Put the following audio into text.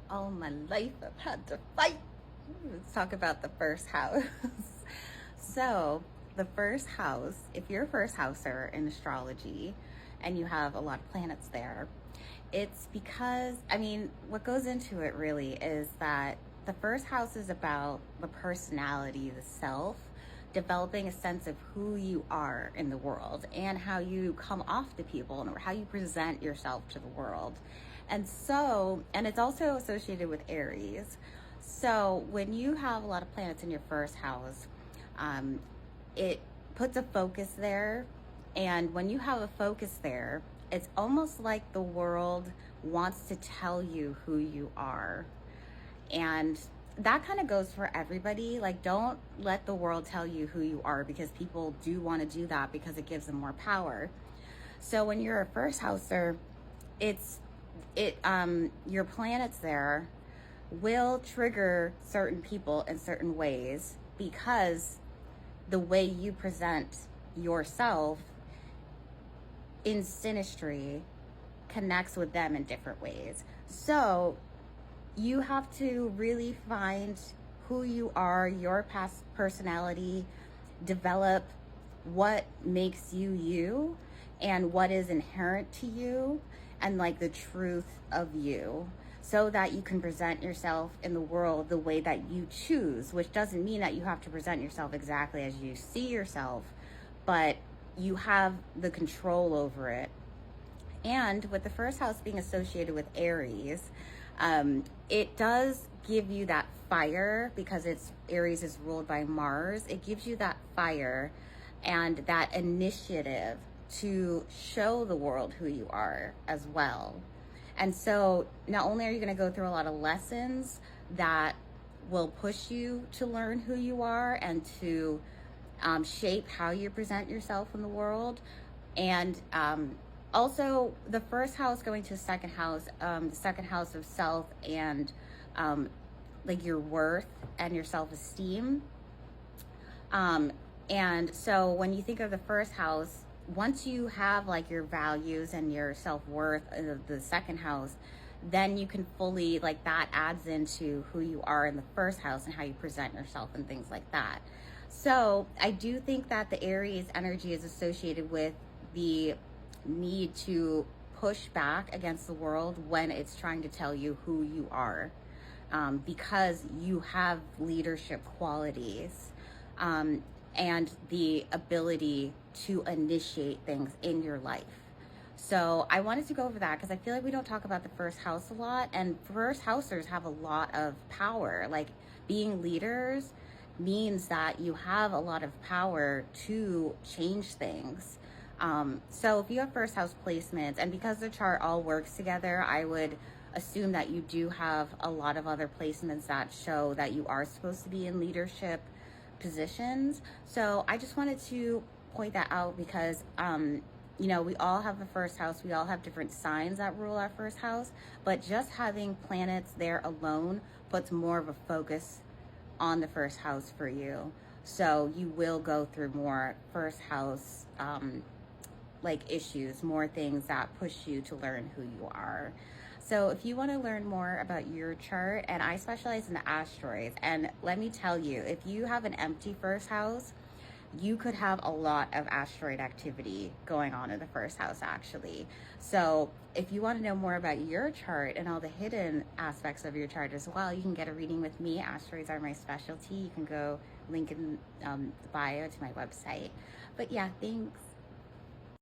all my life I've had to fight. Let's talk about the first house. So, the first house, if you're a first houser in astrology and you have a lot of planets there, it's because, what goes into it really is that the first house is about the personality, the self, developing a sense of who you are in the world and how you come off to people and how you present yourself to the world. And it's also associated with Aries. So when you have a lot of planets in your first house, it puts a focus there. And when you have a focus there, it's almost like the world wants to tell you who you are. And that kind of goes for everybody. Like, don't let the world tell you who you are, because people do want to do that because it gives them more power. So when you're a first houser, your planets there will trigger certain people in certain ways, because the way you present yourself in synastry connects with them in different ways. So you have to really find who you are, your past personality, develop what makes you you and what is inherent to you, and like the truth of you, so that you can present yourself in the world the way that you choose, which doesn't mean that you have to present yourself exactly as you see yourself, but you have the control over it. And with the first house being associated with Aries, it does give you that fire, because Aries is ruled by Mars. It gives you that fire and that initiative to show the world who you are as well. And so not only are you going to go through a lot of lessons that will push you to learn who you are and to shape how you present yourself in the world, and also the first house going to the second house of self and like your worth and your self-esteem. And so when you think of the first house, once you have like your values and your self-worth in the second house, then you can fully, like, that adds into who you are in the first house and how you present yourself and things like that. So I do think that the Aries energy is associated with the need to push back against the world when it's trying to tell you who you are, because you have leadership qualities and the ability to initiate things in your life. So I wanted to go over that because I feel like we don't talk about the first house a lot, and first housers have a lot of power. Like, being leaders means that you have a lot of power to change things. So if you have first house placements, and because the chart all works together, I would assume that you do have a lot of other placements that show that you are supposed to be in leadership positions. So I just wanted to point that out because, we all have the first house. We all have different signs that rule our first house, but just having planets there alone puts more of a focus on the first house for you. So you will go through more first house, issues, more things that push you to learn who you are. So if you want to learn more about your chart, and I specialize in the asteroids, and let me tell you, if you have an empty first house, you could have a lot of asteroid activity going on in the first house, actually. So if you want to know more about your chart and all the hidden aspects of your chart as well, you can get a reading with me. Asteroids are my specialty. You can go link in the bio to my website. But yeah, thanks.